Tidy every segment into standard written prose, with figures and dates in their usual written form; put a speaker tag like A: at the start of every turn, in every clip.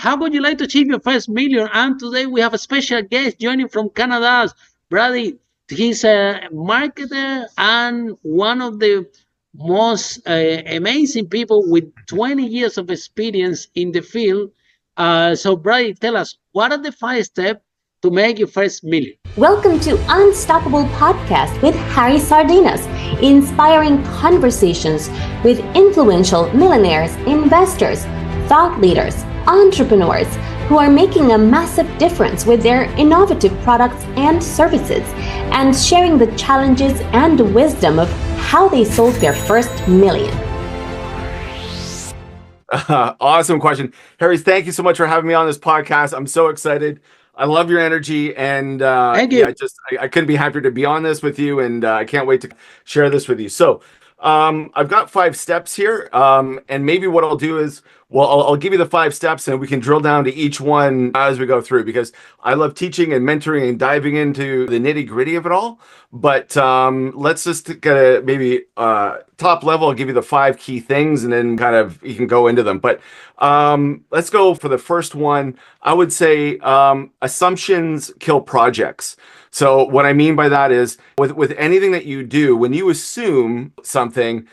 A: How would you like to achieve your first million? And today we have a special guest joining from Canada, Brady. He's a marketer and one of the most amazing people with 20 years of experience in the field. So, Brady, tell us, what are the 5 steps to make your first million?
B: Welcome to Unstoppable Podcast with Harry Sardinas, inspiring conversations with influential millionaires, investors, thought leaders, entrepreneurs who are making a massive difference with their innovative products and services, and sharing the challenges and wisdom of how they sold their first million.
C: Awesome question. Harry, thank you so much for having me on this podcast. I'm so excited. I love your energy, and
A: Thank you.
C: I couldn't be happier to be on this with you, and I can't wait to share this with you. So I've got 5 steps here, and maybe what I'll do is, I'll give you the 5 steps, and we can drill down to each one as we go through, because I love teaching and mentoring and diving into the nitty gritty of it all. But let's just get a maybe top level. I'll give you the 5 key things, and then kind of you can go into them. But let's go for the first one. I would say assumptions kill projects. So what I mean by that is with anything that you do, when you assume something,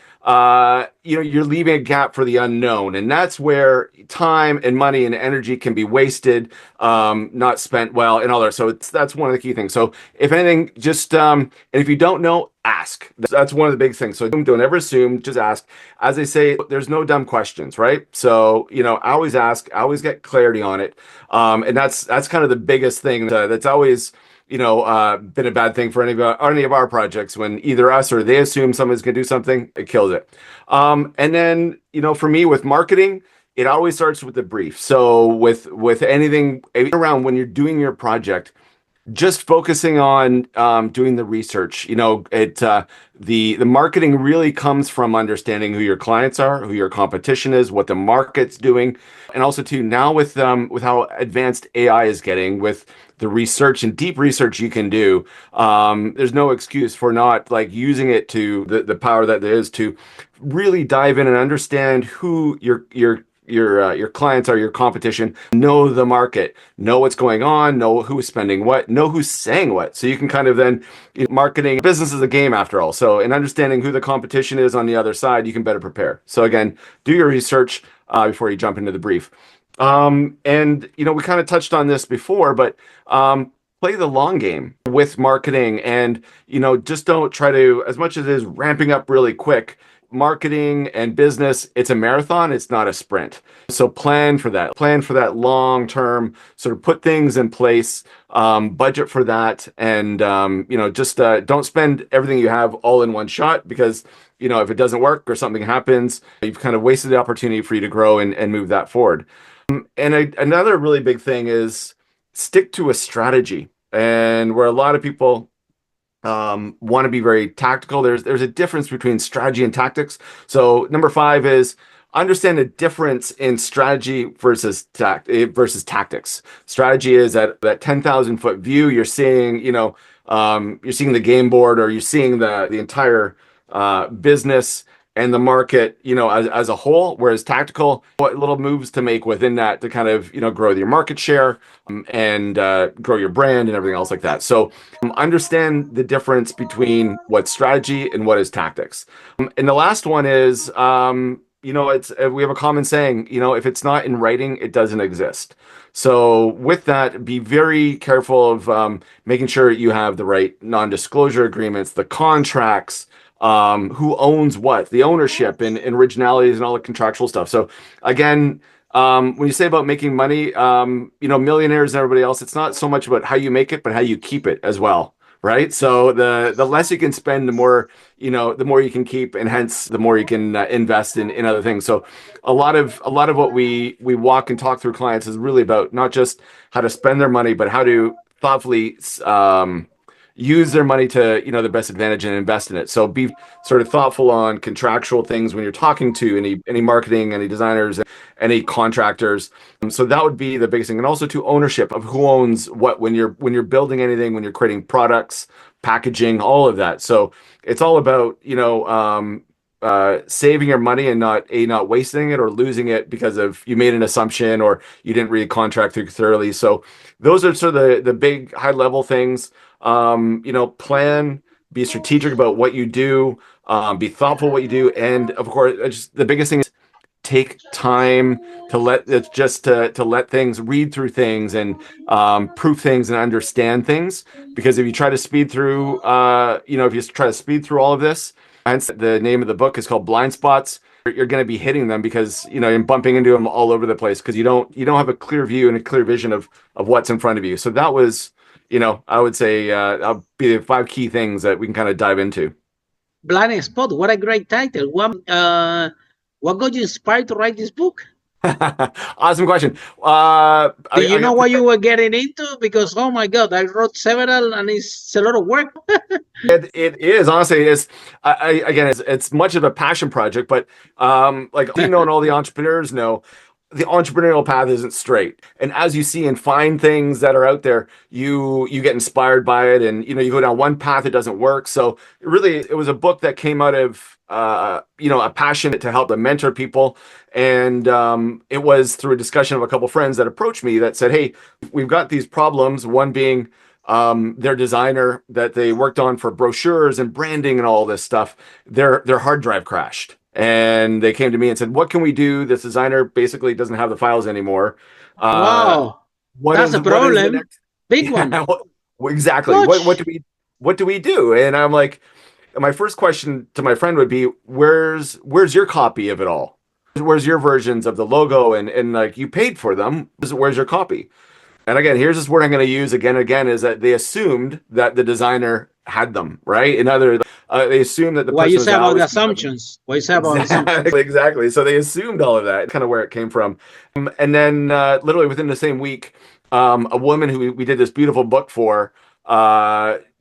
C: you're leaving a gap for the unknown, and that's where time and money and energy can be wasted, not spent well, and all that. So that's one of the key things. So if anything, just and if you don't know, ask. That's one of the big things. So don't ever assume, just ask. As they say, there's no dumb questions, right? So always ask, always get clarity on it, and that's kind of the biggest thing that's always been a bad thing for any of our projects, when either us or they assume someone's going to do something, it kills it. And then, for me with marketing, it always starts with the brief. So with anything around when you're doing your project, just focusing on doing the research. The marketing really comes from understanding who your clients are, who your competition is, what the market's doing, and also too now with how advanced AI is getting, with the research and deep research you can do. There's no excuse for not using it to the power that there is to really dive in and understand who your clients are, your competition, know the market, know what's going on, know who's spending what, know who's saying what. So you can kind of then, marketing, business is a game after all. So in understanding who the competition is on the other side, you can better prepare. So again, do your research before you jump into the brief. And we kind of touched on this before, but play the long game with marketing, and just don't try to, as much as it is ramping up really quick. Marketing and business, it's a marathon, it's not a sprint. So plan for that long term, sort of put things in place, budget for that, and just don't spend everything you have all in one shot, because if it doesn't work or something happens, you've kind of wasted the opportunity for you to grow and move that forward. And another really big thing is stick to a strategy. And where a lot of people want to be very tactical, there's a difference between strategy and tactics. So number 5 is understand the difference in strategy versus tactics. Strategy is that 10,000 foot view. You're seeing you're seeing the game board, or you're seeing the entire business and the market, as a whole. Whereas tactical, what little moves to make within that to kind of, grow your market share, and grow your brand and everything else like that. So understand the difference between what's strategy and what is tactics. And the last one is, it's we have a common saying, if it's not in writing, it doesn't exist. So with that, be very careful of making sure you have the right non-disclosure agreements, the contracts, who owns what, the ownership and originalities and all the contractual stuff. So again, when you say about making money, millionaires and everybody else, it's not so much about how you make it, but how you keep it as well. Right. So the less you can spend, the more you can keep, and hence the more you can invest in other things. So a lot of what we walk and talk through clients is really about not just how to spend their money, but how to thoughtfully use their money to the best advantage and invest in it. So be sort of thoughtful on contractual things when you're talking to any marketing, any designers, any contractors. So that would be the biggest thing. And also to ownership of who owns what when you're building anything, when you're creating products, packaging, all of that. So it's all about saving your money and not wasting it or losing it because of you made an assumption or you didn't read a contract through thoroughly. So those are sort of the big high level things. Plan, be strategic about what you do, be thoughtful what you do, and of course, just the biggest thing is take time to let things read through things and proof things and understand things. Because if you try to speed through, if you try to speed through all of this, hence the name of the book is called Blindspots. You're going to be hitting them because you're bumping into them all over the place because you don't have a clear view and a clear vision of what's in front of you. So that was, I would say that'll be the 5 key things that we can kind of dive into.
A: Blind Spot, what a great title. What got you inspired to write this book?
C: Awesome question.
A: Do you know what you were getting into? Because, oh my God, I wrote several and it's a lot of work.
C: It is, honestly, it's much of a passion project, but like and all the entrepreneurs know, the entrepreneurial path isn't straight. And as you see and find things that are out there, you get inspired by it, and you go down one path, it doesn't work. So really, it was a book that came out of a passion to help to mentor people. And it was through a discussion of a couple friends that approached me that said, hey, we've got these problems, one being their designer that they worked on for brochures and branding and all this stuff, their hard drive crashed. And they came to me and said, what can we do? This designer basically doesn't have the files anymore.
A: Wow. That's a problem. Big one.
C: Exactly. What do we do? And I'm like, my first question to my friend would be, where's your copy of it all? Where's your versions of the logo? And like, you paid for them. Where's your copy? And again, here's this word I'm going to use again and again, is that they assumed that the designer had them, right? In other, they assumed that the
A: person you say about the assumptions. What you say about assumptions.
C: Exactly. So they assumed all of that, kind of where it came from. And then literally within the same week, a woman who we did this beautiful book for,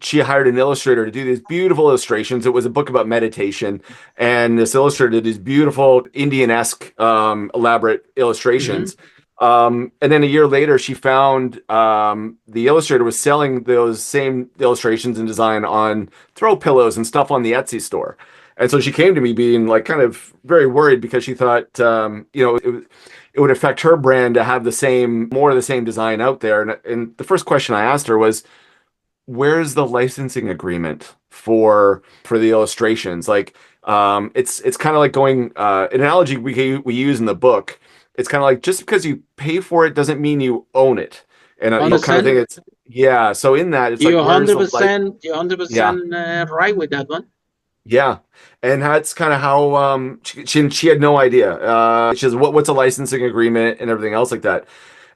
C: she hired an illustrator to do these beautiful illustrations. It was a book about meditation, and this illustrator did these beautiful Indian-esque, elaborate illustrations. Mm-hmm. And then a year later, she found the illustrator was selling those same illustrations and design on throw pillows and stuff on the Etsy store. And so she came to me being like kind of very worried because she thought, it would affect her brand to have more of the same design out there. And the first question I asked her was, where's the licensing agreement for the illustrations? Like, it's kind of like going, an analogy we use in the book. It's kind of like, just because you pay for it doesn't mean you own it. And kind of think it's, yeah. So in that, it's
A: you're 100%, you're 100% right with that one.
C: Yeah. And that's kind of how she had no idea. She says, what's a licensing agreement and everything else like that.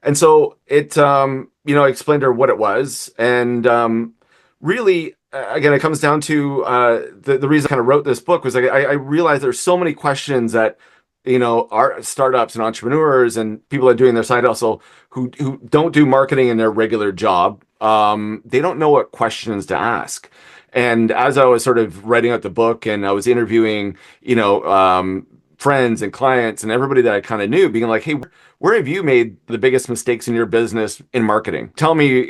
C: And so it, I explained to her what it was. And really, again, it comes down to the reason I kind of wrote this book was like, I realized there's so many questions that, our startups and entrepreneurs and people that are doing their side hustle who don't do marketing in their regular job, they don't know what questions to ask. And as I was sort of writing out the book and I was interviewing, friends and clients and everybody that I kind of knew, being like, hey, where have you made the biggest mistakes in your business in marketing? Tell me,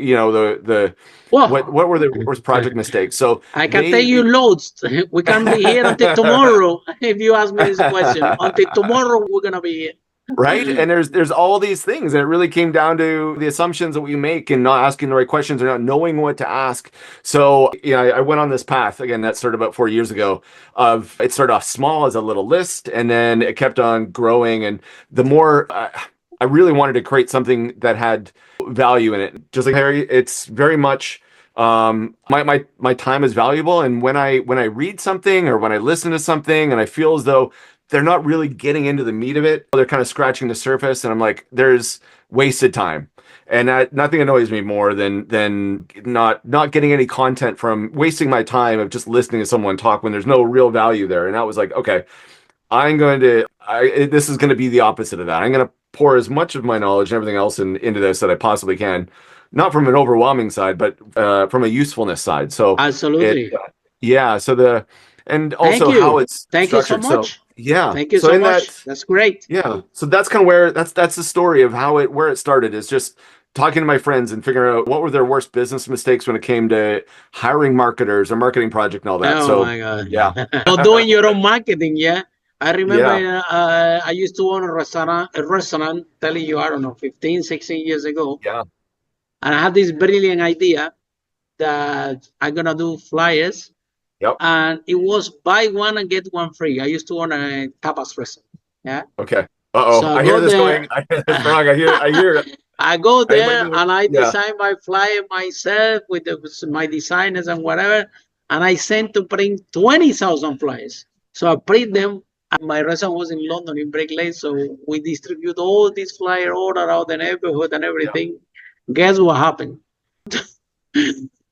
C: what were the worst project mistakes? So
A: I can tell you loads. We can be here until tomorrow. If you ask me this question, until tomorrow we're gonna be here.
C: Right. And there's all these things. And it really came down to the assumptions that we make and not asking the right questions or not knowing what to ask. So, I went on this path again, that started about 4 years ago it started off small as a little list and then it kept on growing. And the more I really wanted to create something that had value in it. Just like Harry, it's very much, my time is valuable. And when I read something or when I listen to something and I feel as though they're not really getting into the meat of it, they're kind of scratching the surface. And I'm like, there's wasted time. And nothing annoys me more than not getting any content from wasting my time of just listening to someone talk when there's no real value there. And I was like, okay, this is going to be the opposite of that. I'm going to pour as much of my knowledge and everything else into this that I possibly can, not from an overwhelming side, but from a usefulness side. So
A: absolutely.
C: And also how it's
A: thank you so much.
C: So, yeah.
A: Thank you so much. That's great.
C: Yeah. So that's kind of where that's the story of where it started is just talking to my friends and figuring out what were their worst business mistakes when it came to hiring marketers or marketing project and all that.
A: Oh
C: So
A: my God.
C: yeah,
A: Or doing your own marketing, yeah. I remember
C: yeah,
A: I used to own a restaurant, telling you, I don't know, 15, 16 years ago.
C: yeah,
A: And I had this brilliant idea that I'm going to do flyers.
C: yep.
A: And it was buy one and get one free. I used to own a tapas restaurant. Yeah.
C: Okay.
A: So
C: Uh-oh.
A: I
C: I hear
A: go
C: this
A: there.
C: going. I hear this wrong. I hear.
A: I go
C: I might
A: there
C: know.
A: and I
C: Yeah.
A: design my flyer myself with my designers and whatever. And I sent to print 20,000 flyers. So I print them. And my restaurant was in London, in Brick Lane. So we distribute all these flyers all around the neighborhood and
C: Yeah.
A: everything. Guess what happened?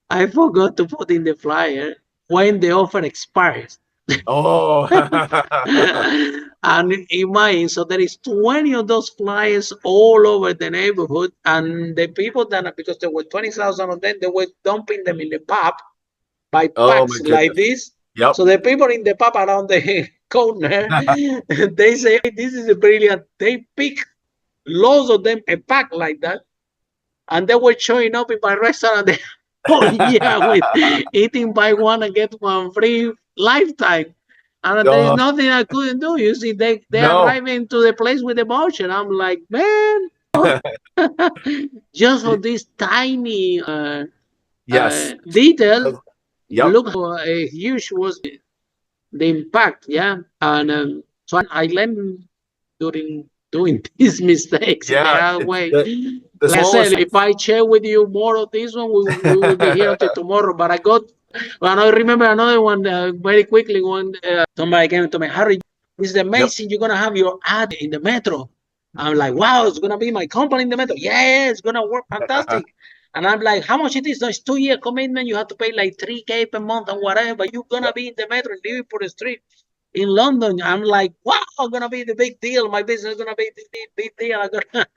A: I forgot to put in the flyer when the offer expires.
C: Oh.
A: And in mine, so there is 20 of those flyers all over the neighborhood, and the people that, because there were 20,000 of them, they were dumping them in the pub by
C: Oh my
A: packs like
C: goodness.
A: this.
C: Yep.
A: So the people in the pub around the corner, they say, hey, this is brilliant. They pick loads of them, a pack like that, and they were showing up in my restaurant. Oh yeah, with eating buy one and get one free lifetime. And there is
C: Oh,
A: nothing I couldn't do. You see, they
C: no.
A: arrive into the place with emotion. I'm like, man, just for this tiny
C: Yes.
A: detail,
C: Yep.
A: look how huge was the impact. Yeah, and so I learned during doing these mistakes the
C: Yeah.
A: hard
C: It's
A: way.
C: the
A: Like I
C: smallest.
A: said, if I share with you more of this one, we will be here until tomorrow. But I remember another one very quickly. When somebody came to me, Harry, this is
C: Yep.
A: amazing. You're gonna have your ad in the metro. I'm like, wow, it's gonna be my company in the metro. Yeah, it's gonna work fantastic. And I'm like, how much it is? No, it's 2 year commitment. You have to pay like 3K per month and whatever. But you're gonna
C: Yep.
A: be in the metro in Liverpool Street in London. I'm like, wow, gonna be the big deal. My business is gonna be the big deal. I'm gonna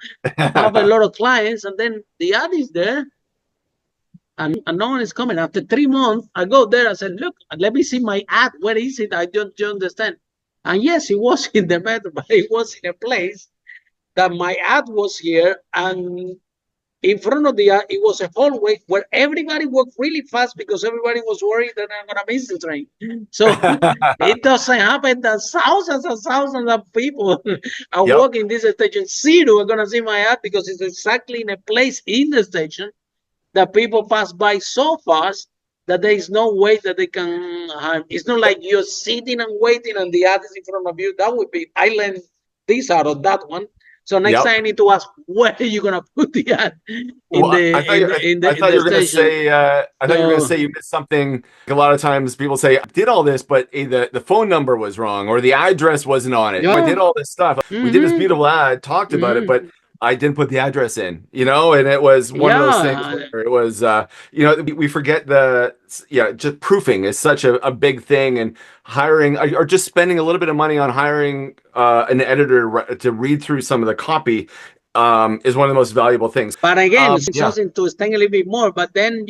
A: have a lot of clients, and then the ad is there, and no one is coming. After 3 months, I go there. I said, "Look, let me see my ad. Where is it? I don't understand." And yes, it was in the metro, but it was in a place that my ad was here, and in front of the ad, it was a hallway where everybody walked really fast because everybody was worried that I'm gonna miss the train. So it doesn't happen that thousands and thousands of people are
C: Yep.
A: walking this station. Zero are gonna see my ad because it's exactly in a place in the station that people pass by so fast that there is no way that they can. It's not like you're sitting and waiting and the ad is in front of you. That would be. I learned this out of that one. So next
C: Yep.
A: time I need to ask where are you gonna put the ad in
C: Well,
A: the
C: I thought you, I
A: in
C: thought
A: the
C: you were going to
A: station.
C: say. I thought you were going to
A: So
C: say you missed something. A lot of times people say I did all this, but the phone number was wrong or the address wasn't on it. I
A: yeah.
C: did all this stuff. We did this beautiful ad, talked about it, but I didn't put the address in. And it was one of those things
A: Yeah.
C: where it was. We forget just proofing is such a big thing, and hiring or just spending a little bit of money on hiring an editor to read through some of the copy. Is one of the most valuable things.
A: But again,
C: Yeah.
A: something to extend a little bit more. But then,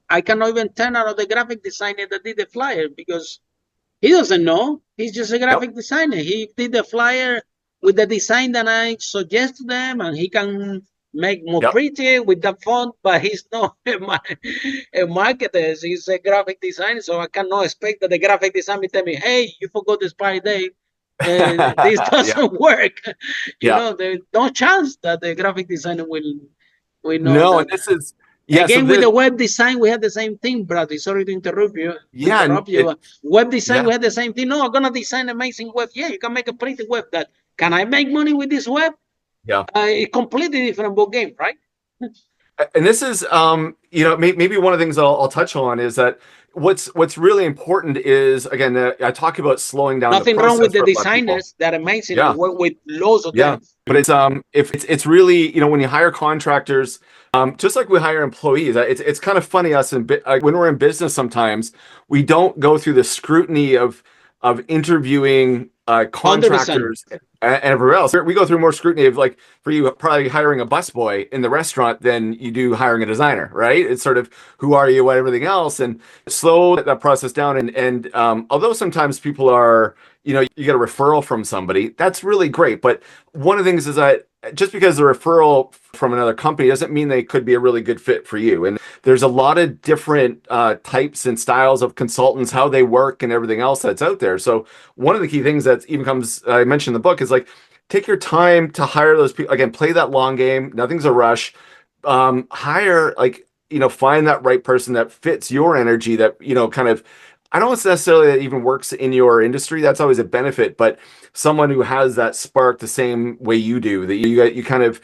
A: I cannot even turn out of the graphic designer that did the flyer because he doesn't know. He's just a
C: Yep.
A: graphic designer. He did the flyer with the design that I suggest to them, and he can make more
C: Yep.
A: pretty with the font, but he's not a marketer. He's a graphic designer, so I cannot expect that the graphic designer tell me, hey, you forgot the expiry date. This
C: Yeah.
A: doesn't work.
C: Yeah.
A: There's no chance that the graphic designer will know
C: No,
A: that.
C: and this is so
A: Again, with
C: this
A: the web design, we had the same thing, Brady. Sorry to interrupt you.
C: yeah, and
A: Web design,
C: yeah.
A: we had the same thing. No, I'm gonna design amazing web. Yeah, you can make a pretty web. That can I make money with this web?
C: Yeah.
A: A completely different ball game, right?
C: And this is maybe one of the things I'll touch on is that what's really important is, again, I talk about slowing down.
A: Nothing
C: the
A: wrong with the
C: process for a lot of people.
A: designers. They're amazing.
C: Yeah.
A: I work with loads of
C: Yeah,
A: them.
C: but if it's really, when you hire contractors, just like we hire employees, it's kind of funny when we're in business, sometimes we don't go through the scrutiny of interviewing contractors and everywhere else. We go through more scrutiny of, like, for you, probably hiring a busboy in the restaurant than you do hiring a designer, right? It's sort of who are you, what, everything else, and slow that process down. And although sometimes people are, you get a referral from somebody, that's really great. But one of the things is that just because a referral from another company doesn't mean they could be a really good fit for you. And there's a lot of different types and styles of consultants, how they work and everything else that's out there. So one of the key things that even comes, I mentioned in the book, is like, take your time to hire those people. Again, play that long game. Nothing's a rush. Hire, like, find that right person that fits your energy, that, kind of, I don't necessarily that even works in your industry. That's always a benefit, but someone who has that spark the same way you do, that you kind of,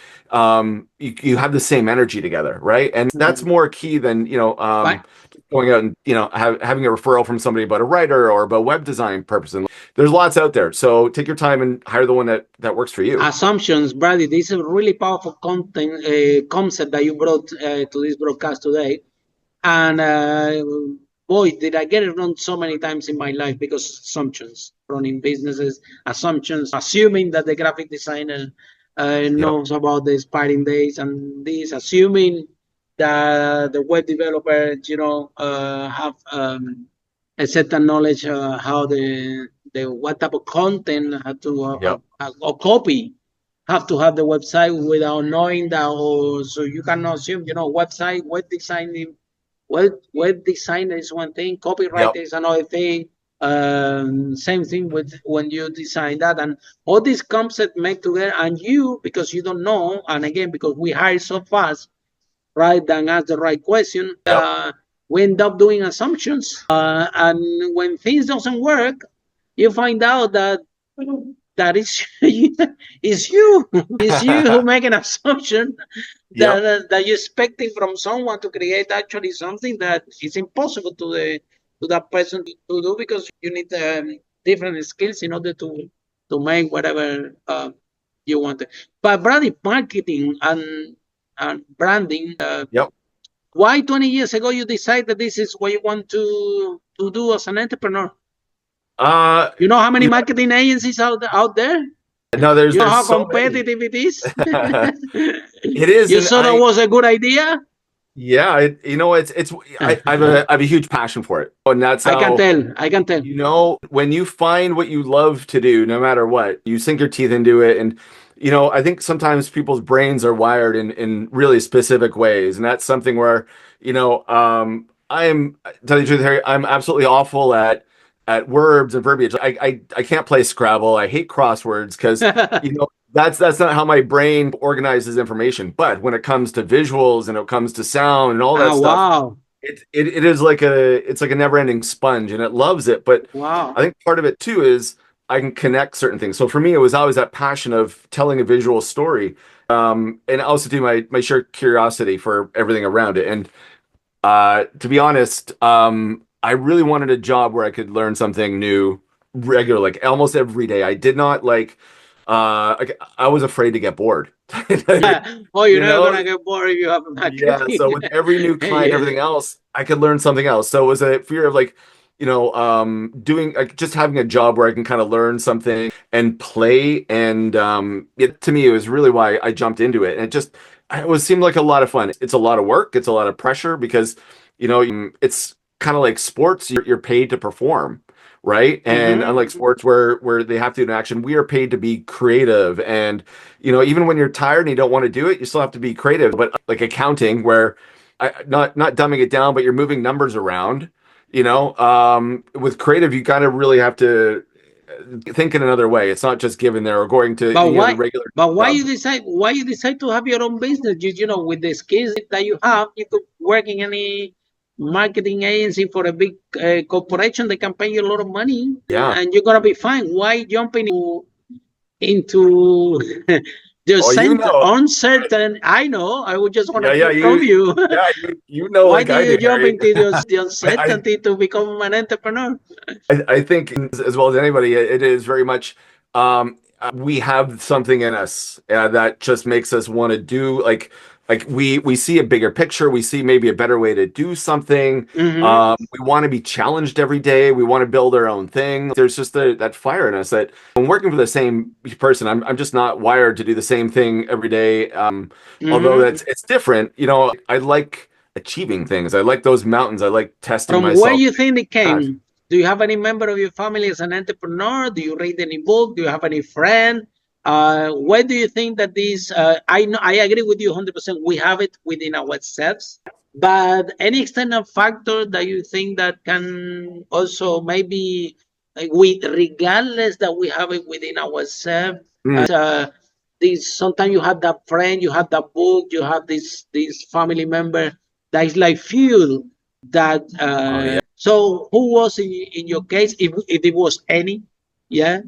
C: you have the same energy together, right? And that's more key than,
A: Right.
C: going out and, having a referral from somebody about a writer or about web design purpose. And there's lots out there. So take your time and hire the one that works for you.
A: Assumptions, Brady. This is a really powerful concept that you brought to this broadcast today. And boy, did I get it wrong so many times in my life, because assumptions, running businesses, assumptions, assuming that the graphic designer knows about the expiring days and this, assuming that the web developers, have a certain knowledge how the what type of content have to or copy have to have the website without knowing that. Or so you cannot assume, website, web design is one thing, copyright is another thing. Same thing with when you design that, and all these concepts make together, and you, because you don't know, and again, because we hire so fast, right, and ask the right question, we end up doing assumptions, and when things doesn't work, you find out that is is you who make an assumption that you're expecting from someone to create actually something that is impossible to that person to do, because you need different skills in order to make whatever you want. But Brady, marketing and branding. Why 20 years ago you decided this is what you want to do as an entrepreneur? You know how many marketing agencies out there?
C: No, there's.
A: You know how
C: so
A: competitive
C: many.
A: it is.
C: It is.
A: You thought that was a good idea?
C: Yeah, I have a huge passion for it, and that's how,
A: I can tell.
C: When you find what you love to do, no matter what, you sink your teeth into it. And I think sometimes people's brains are wired in really specific ways, and that's something where I am, tell you the truth, Harry, I'm absolutely awful at words and verbiage. I can't play Scrabble. I hate crosswords because that's not how my brain organizes information. But when it comes to visuals and it comes to sound and all that stuff,
A: wow.
C: it is like a never-ending sponge, and it loves it. But
A: wow.
C: I think part of it too is I can connect certain things. So for me, it was always that passion of telling a visual story, and also do my sheer curiosity for everything around it. And to be honest, I really wanted a job where I could learn something new regularly, like almost every day. I did not I was afraid to get bored.
A: You're not gonna get bored if you have a marketing.
C: Yeah, so with every new client, everything else, I could learn something else. So it was a fear of doing just having a job where I can kind of learn something and play. And to me, it was really why I jumped into it. And it seemed like a lot of fun. It's a lot of work. It's a lot of pressure because it's kind of like sports. You're paid to perform, right? And unlike sports where they have to do an action, we are paid to be creative. And even when you're tired and you don't want to do it, you still have to be creative. But like accounting, where not dumbing it down, but you're moving numbers around. With creative, you kind of really have to think in another way. It's not just given there or going to the regular.
A: But why you decide to have your own business? With the skills that you have, you could work in any marketing agency for a big corporation. They can pay you a lot of money, and you're gonna be fine. Why jumping into uncertain? I know. I would just want to hear from you. Why do you jump into the uncertainty to become an entrepreneur?
C: I think, as well as anybody, it is very much. We have something in us that just makes us want to do we see a bigger picture. We see maybe a better way to do something. We want to be challenged every day. We want to build our own thing. There's just that fire in us that when working for the same person, I'm just not wired to do the same thing every day. Although it's different. I like achieving things. I like those mountains. I like testing myself.
A: From where you think it came? Do you have any member of your family as an entrepreneur? Do you read any book? Do you have any friend Where do you think that this? I know I agree with you 100%. We have it within ourselves, but any external factor that you think that can also maybe with regardless that we have it within ourselves.
C: Mm.
A: This sometimes you have that friend, you have that book, you have this family member that is like fuel. That
C: Oh yeah.
A: so who was in your case, if it was any? Yeah.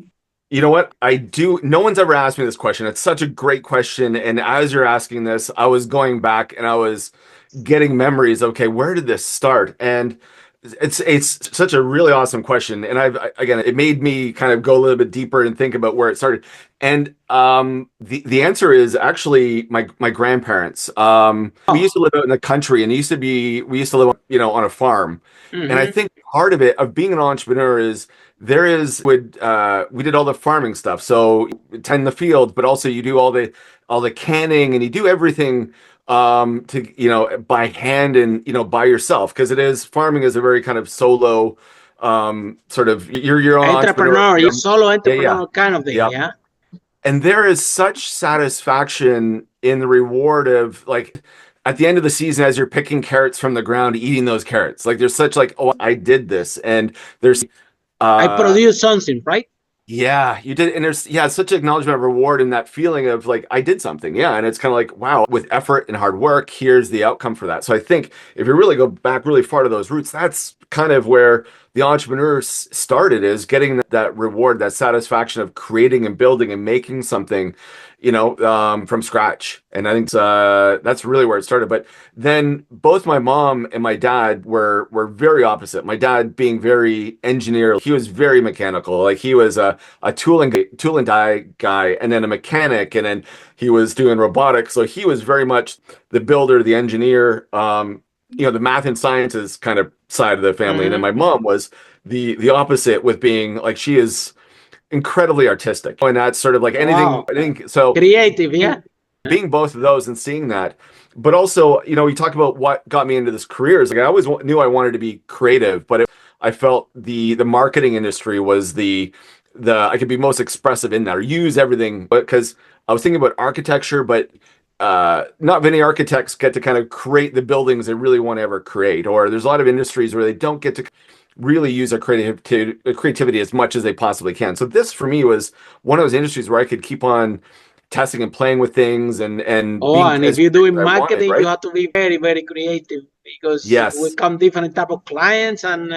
C: You know what? I do. No one's ever asked me this question. It's such a great question. And as you're asking this, I was going back and I was getting memories. Okay, where did this start? And it's such a really awesome question. And again, it made me kind of go a little bit deeper and think about where it started. And the answer is actually my grandparents. We used to live out in the country, and we used to live on a farm. And I think part of it of being an entrepreneur is we did all the farming stuff. So tend the field, but also you do all the canning and you do everything to by hand and by yourself, because farming is a very kind of solo sort of you're your own
A: entrepreneur, you're solo entrepreneur,
C: yeah.
A: kind of thing. Yeah.
C: And there is such satisfaction in the reward of like at the end of the season as you're picking carrots from the ground, eating those carrots. Like there's such like, oh, I did this. And there's
A: I produced something, right?
C: Yeah, you did. And there's such acknowledgement of reward and that feeling of like I did something. Yeah. And it's kind of like, wow, with effort and hard work, here's the outcome for that. So I think if you really go back really far to those roots, that's kind of where the entrepreneur started, is getting that reward, that satisfaction of creating and building and making something, from scratch. And I think that's really where it started. But then both my mom and my dad were very opposite. My dad being very engineer, he was very mechanical. Like he was a tool and die guy, and then a mechanic, and then he was doing robotics. So he was very much the builder, the engineer, the math and sciences kind of side of the family. And then my mom was the opposite, with being like, she is incredibly artistic, and that's sort of like anything.
A: Wow.
C: I think so
A: Creative, yeah.
C: being both of those and seeing that. But also, we talk about what got me into this career. Is like I always knew I wanted to be creative, but I felt the marketing industry was the I could be most expressive in that, or use everything. Because I was thinking about architecture, but not many architects get to kind of create the buildings they really want to ever create. Or there's a lot of industries where they don't get to really use their creativity as much as they possibly can. So this for me was one of those industries where I could keep on testing and playing with things and
A: if you're doing marketing, right? You have to be very, very creative, because we come different type of clients, and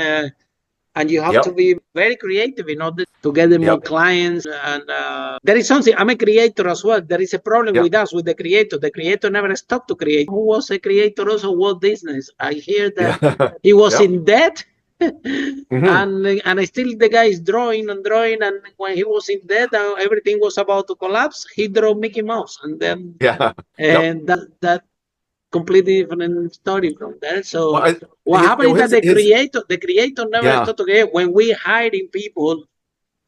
A: you have to be very creative in order to get them more clients. And there is something, I'm a creator as well. There is a problem with us, with the creator. The creator never stopped to create. Who was a creator also Walt Disney. I hear that he was in debt. And still the guy is drawing, and when he was in debt, everything was about to collapse, he drew Mickey Mouse, and then that completely different story from there. So what happened is that the creator never stopped to create. When we hiring people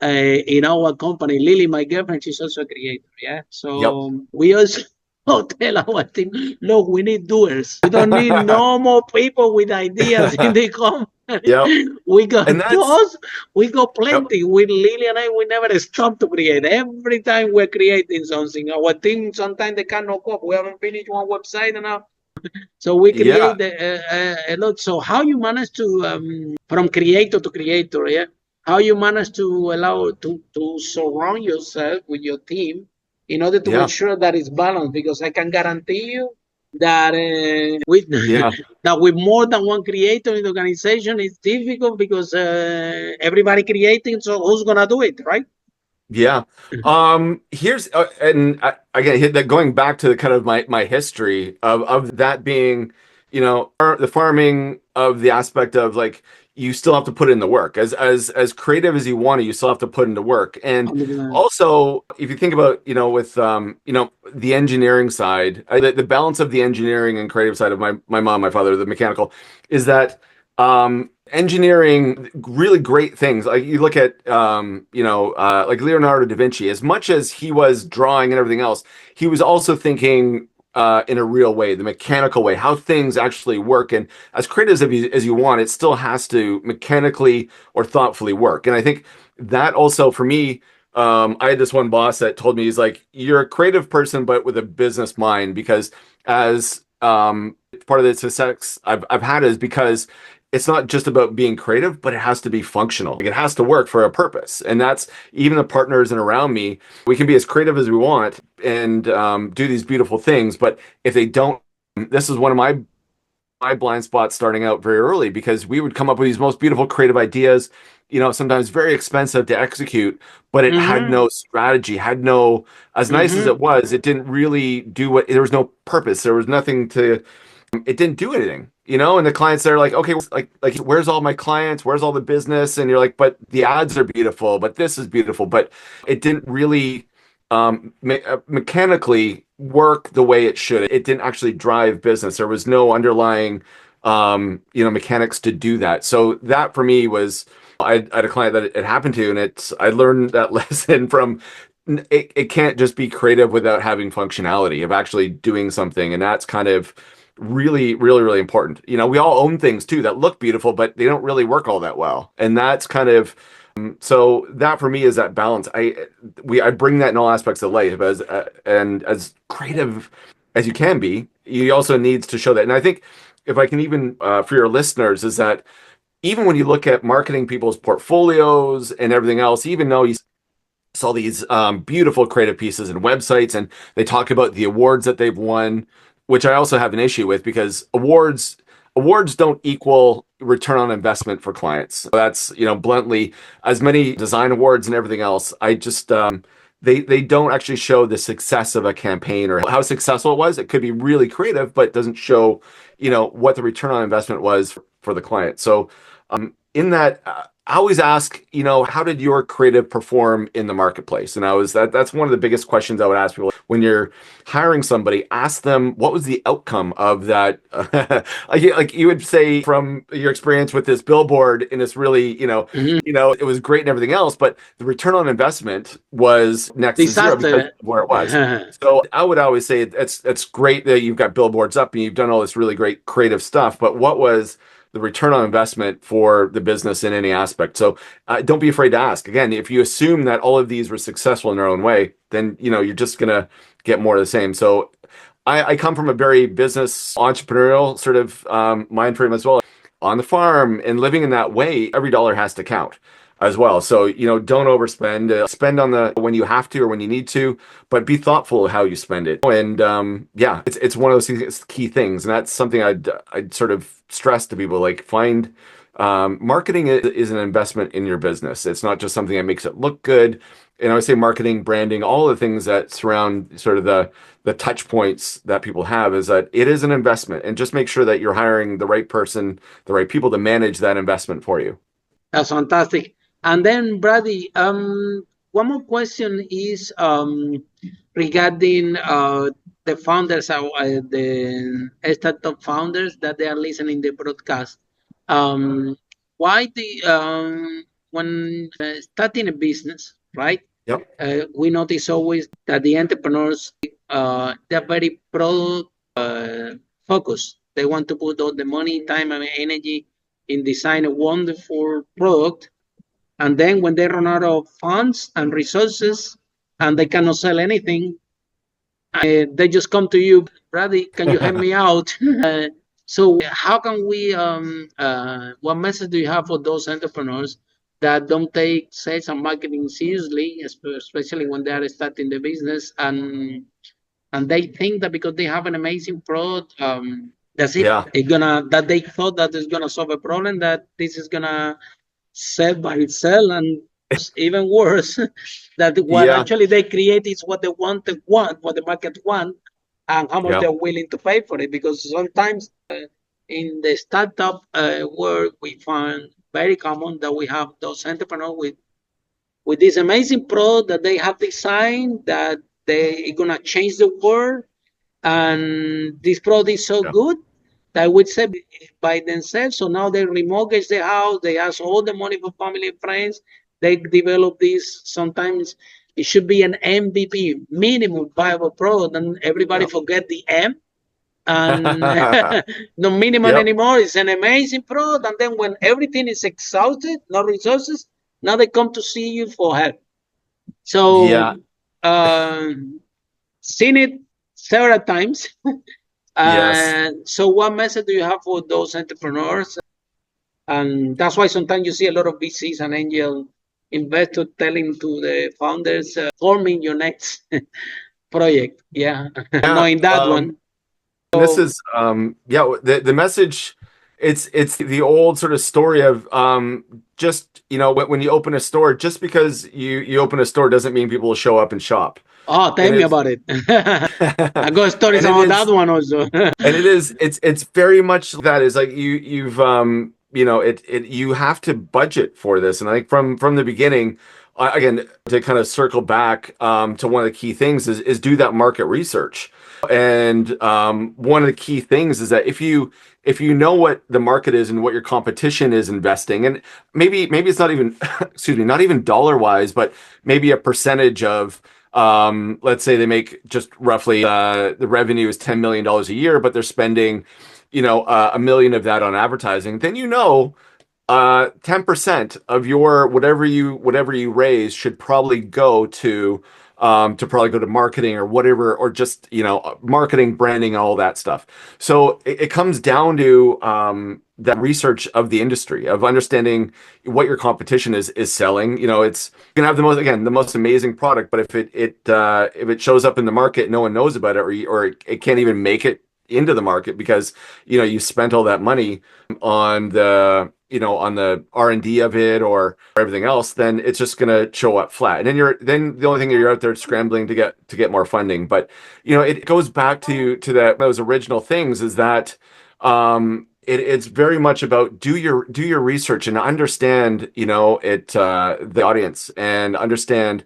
A: in our company, Lily, my girlfriend, she's also a creator. So we also tell our team, look, we need doers. We don't need no more people with ideas in the company. We got those. We got plenty. With Lily and I, we never stop to create. Every time we're creating something, our team sometimes they cannot cope. We haven't finished one website now, so we create a lot. So how you manage to from creator to creator? How you manage to allow to surround yourself with your team in order to make sure that it's balanced? Because I can guarantee you that with more than one creator in the organization, it's difficult, because everybody creating, so who's gonna do it, right?
C: Here's again, going back to kind of my history of that being, the farming, of the aspect of like, you still have to put in the work as creative as you want to, you still have to put into work. And also, if you think about, with the engineering side, the balance of the engineering and creative side of my mom, my father, the mechanical, is that engineering, really great things. Like you look at like Leonardo da Vinci, as much as he was drawing and everything else, he was also thinking in a real way, the mechanical way, how things actually work. And as creative as you want, it still has to mechanically or thoughtfully work. And I think that also for me I had this one boss that told me, he's like, you're a creative person, but with a business mind, because as part of the success I've had is because it's not just about being creative, but it has to be functional. Like, it has to work for a purpose. And that's even the partners and around me. We can be as creative as we want and do these beautiful things. But if they don't, this is one of my blind spots starting out very early, because we would come up with these most beautiful creative ideas, sometimes very expensive to execute, but it had
A: Mm-hmm.
C: no strategy, had no, as nice as
A: Mm-hmm.
C: it was, it didn't really do what, there was no purpose. There was nothing to, it didn't do anything, and the clients are like, okay, like where's all my clients? Where's all the business? And you're like, but the ads are beautiful, but this is beautiful, but it didn't really mechanically work the way it should. It didn't actually drive business. There was no underlying, mechanics to do that. So that for me was, I had a client that it happened to, and I learned that lesson from it can't just be creative without having functionality of actually doing something. And that's kind of really, really, really important. We all own things too that look beautiful, but they don't really work all that well. And that's kind of, so that for me is that balance. I bring that in all aspects of life, and as creative as you can be, you also needs to show that. And I think if I can even for your listeners, is that even when you look at marketing people's portfolios and everything else, even though you saw these beautiful creative pieces and websites, and they talk about the awards that they've won, which I also have an issue with, because awards don't equal return on investment for clients. So that's, bluntly, as many design awards and everything else, I just they don't actually show the success of a campaign or how successful it was. It could be really creative, but doesn't show, what the return on investment was for the client. So in that, I always ask, how did your creative perform in the marketplace? And that's one of the biggest questions I would ask people when you're hiring somebody. Ask them, what was the outcome of that? Like you would say from your experience with this billboard in this really,
A: Mm-hmm.
C: it was great and everything else, but the return on investment was next to zero because
A: Disaster.
C: of where it was. So I would always say it's great that you've got billboards up and you've done all this really great creative stuff, but what was the return on investment for the business in any aspect? So don't be afraid to ask. Again, if you assume that all of these were successful in their own way, then you're just gonna get more of the same. So I come from a very business entrepreneurial sort of mind frame as well. On the farm and living in that way, every dollar has to count as well. So, don't overspend. Spend on the when you have to or when you need to, but be thoughtful of how you spend it. And yeah, it's one of those key things, and that's something I'd sort of stress to people. Like, find marketing is an investment in your business. It's not just something that makes it look good. And I would say marketing, branding, all the things that surround sort of the touch points that people have, is that it is an investment. And just make sure that you're hiring the right person, the right people to manage that investment for you.
A: That's fantastic. And then, Brady, one more question is regarding the founders, the startup founders that they are listening the broadcast. Um, why the when starting a business, right?
C: Yep.
A: We notice always that the entrepreneurs they're very product focused. They want to put all the money, time, and energy in design a wonderful product, and then when they run out of funds and resources and they cannot sell anything, they just come to you, Brady, can you help me out? So how can we, what message do you have for those entrepreneurs that don't take sales and marketing seriously, especially when they are starting the business, and they think that because they have an amazing product, that's it.
C: Yeah.
A: That they thought that it's gonna solve a problem, that this is gonna sell by itself, and even worse, that what
C: Yeah.
A: actually they create is what they want, what the market want, and how much
C: Yeah.
A: they're willing to pay for it. Because sometimes in the startup world, we find very common that we have those entrepreneurs with this amazing product that they have designed that they are gonna change the world, and this product is so
C: Yeah.
A: good that I would say by themselves. So now they remortgage the house, they ask all the money for family and friends, they develop this. Sometimes it should be an MVP, minimum viable product, and everybody
C: Yep.
A: forget the M and no minimum
C: Yep.
A: anymore. It's an amazing product, and then when everything is exhausted, no resources, now they come to see you for help. So,
C: Yeah.
A: uh, seen it several times.
C: Yes.
A: So, what message do you have for those entrepreneurs? And that's why sometimes you see a lot of VCs and angel investors telling to the founders, forming your next project. Yeah,
C: Yeah.
A: knowing that one.
C: And this
A: So,
C: is yeah, the message, it's the old sort of story of just, when you open a store, just because you open a store doesn't mean people will show up and shop.
A: oh, tell
C: And
A: me
C: it's
A: about it. I got stories
C: and it
A: about that
C: is
A: one also.
C: and it is it's very much that is like you've you have to budget for this. And I think from the beginning, again, to kind of circle back to one of the key things is do that market research. And one of the key things is that if you know what the market is and what your competition is investing, and maybe it's not even excuse me, not even dollar wise, but maybe a percentage of, let's say they make just roughly, the revenue is $10 million a year, but they're spending, a million of that on advertising. Then 10% of your whatever you raise should probably go to marketing or whatever, or just marketing, branding, and all that stuff. So it comes down to that research of the industry, of understanding what your competition is selling. It's you can have the most amazing product, but if it shows up in the market, no one knows about it, or it can't even make it into the market because you spent all that money on the R&D of it or everything else, then it's just going to show up flat. And then the only thing you're out there scrambling to get more funding. But it goes back to those original things, is that it's very much about do your research and understand the audience, and understand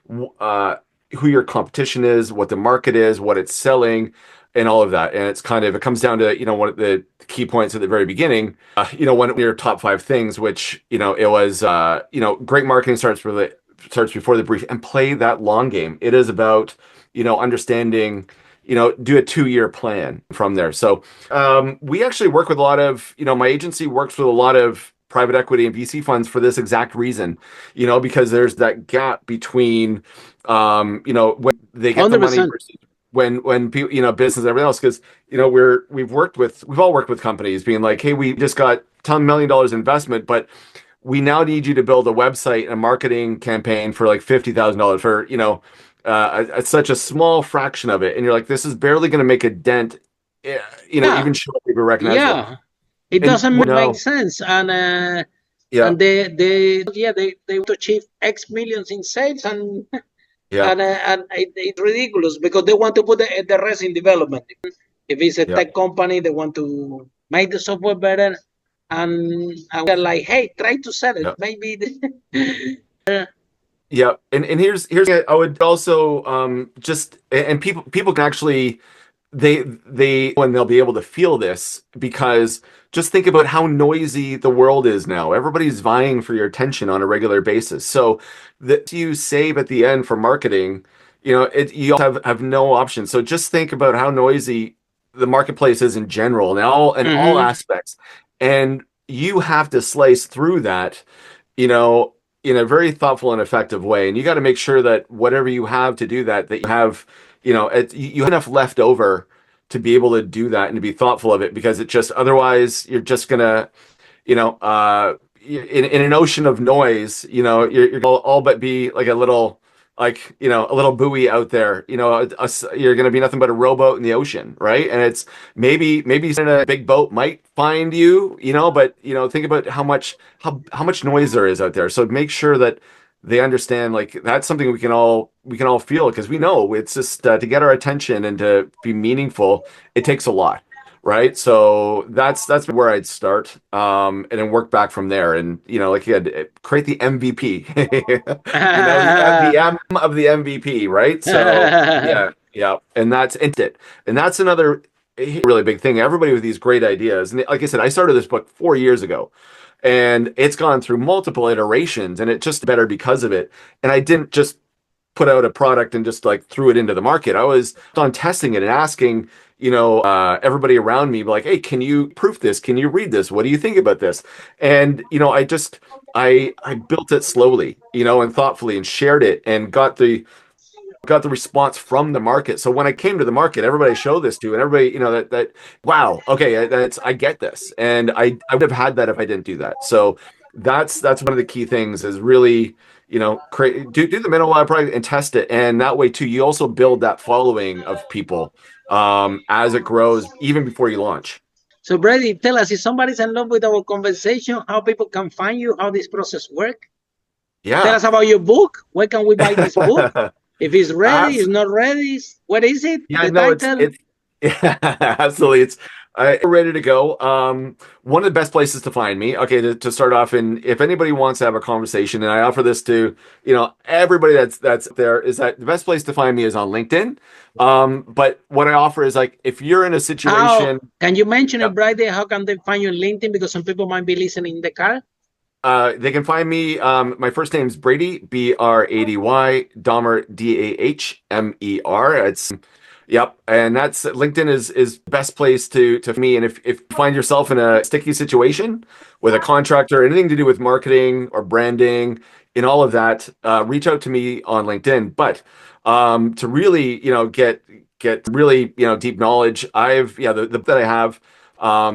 C: who your competition is, what the market is, what it's selling, and all of that. And it comes down to, one of the key points at the very beginning, one of your top five things, which, it was, great marketing starts before the brief, and play that long game. It is about, understanding, do a 2-year plan from there. So, we actually work with a lot of, my agency works with a lot of private equity and VC funds for this exact reason, because there's that gap between, when they get the money
A: 100%.
C: versus when people, business and everything else. Because we've all worked with companies being like, hey, we just got $10 million investment, but we now need you to build a website and a marketing campaign for like $50,000 for such a small fraction of it. And you're like, this is barely going to make a dent,
A: Yeah,
C: even show people recognizable.
A: yeah. It
C: And
A: doesn't make
C: no,
A: sense.
C: yeah,
A: And they want to achieve X millions in sales,
C: yeah,
A: and it's ridiculous because they want to put the rest in development. If it's a
C: yeah.
A: tech company, they want to make the software better, and we're like, hey, try to sell it.
C: Yeah.
A: Maybe
C: Yeah, and here's I would also just, and people can actually, they when they'll be able to feel this, because just think about how noisy the world is now. Everybody's vying for your attention on a regular basis. So that you save at the end for marketing, you have no option. So just think about how noisy the marketplace is in general, and all
A: Mhm.
C: aspects, and you have to slice through that, you know, in a very thoughtful and effective way. And you got to make sure that whatever you have to do that you have, you have enough left over to be able to do that and to be thoughtful of it, because it just, otherwise you're just gonna, in an ocean of noise, you're all but be like a little, a little buoy out there, you're going to be nothing but a rowboat in the ocean, right? And it's maybe in a big boat might find you, but think about how much noise there is out there. So make sure that they understand, like, that's something we can all feel, because we know it's just, to get our attention and to be meaningful, it takes a lot. Right. So that's where I'd start, and then work back from there. And, like you had, create the MVP, the M of the MVP. Right. So yeah. Yeah. And that's it. And that's another really big thing. Everybody with these great ideas. And like I said, I started this book 4 years ago, and it's gone through multiple iterations, and it just better because of it. And I didn't just put out a product and just like threw it into the market. I was on testing it and asking, everybody around me, like, hey, can you proof this? Can you read this? What do you think about this? And, I built it slowly, and thoughtfully, and shared it, and got the response from the market. So when I came to the market, everybody I showed this to, and everybody, that wow, okay, I get this, and I would have had that if I didn't do that. So that's one of the key things is really, do the minimal product and test it, and that way too, you also build that following of people as it grows, even before you launch.
A: So Brady, tell us, if somebody's in love with our conversation, how people can find you, how this process works.
C: Yeah.
A: Tell us about your book. Where can we buy this book? If it's ready, it's not ready. What is it?
C: Yeah, it's yeah, absolutely. It's ready to go. One of the best places to find me, okay, to start off, and if anybody wants to have a conversation, and I offer this to, everybody that's there, is that the best place to find me is on LinkedIn. But what I offer is, like, if you're in a situation.
A: Can you mention it, Brady? How can they find you on LinkedIn? Because some people might be listening in the car.
C: They can find me. My first name is Brady, Brady, Dahmer, Dahmer. Yep, and that's LinkedIn is best place to me. And if you find yourself in a sticky situation with a contractor, anything to do with marketing or branding, in all of that, reach out to me on LinkedIn. But to really, get really, deep knowledge, that I have.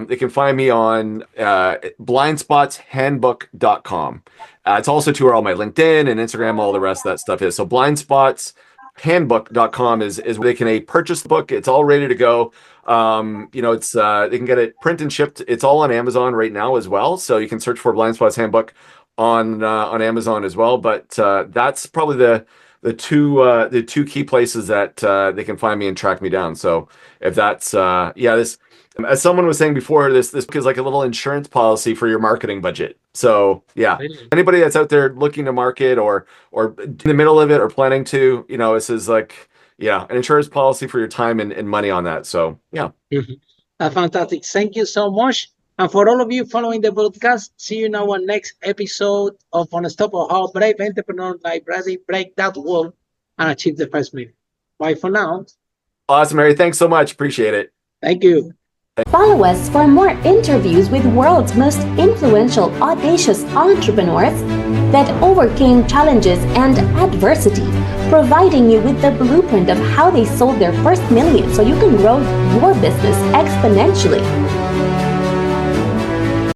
C: They can find me on blindspotshandbook.com. It's also to where all my LinkedIn and Instagram, all the rest of that stuff is. So blindspotshandbook.com is where they can purchase the book. It's all ready to go. It's they can get it print and shipped. It's all on Amazon right now as well. So you can search for Blindspots Handbook on Amazon as well. But that's probably the two key places that they can find me and track me down. So if that's this. As someone was saying before, this is like a little insurance policy for your marketing budget. So yeah, really? Anybody that's out there looking to market or in the middle of it or planning to, this is like, an insurance policy for your time and money on that. So yeah.
A: Fantastic. Thank you so much. And for all of you following the podcast, see you in our next episode of Unstoppable, how brave entrepreneurs like Brady break that wall and achieve the first million. Bye for now.
C: Awesome, Mary. Thanks so much. Appreciate it.
A: Thank you.
B: Follow us for more interviews with world's most influential, audacious entrepreneurs that overcame challenges and adversity, providing you with the blueprint of how they sold their first million so you can grow your business exponentially.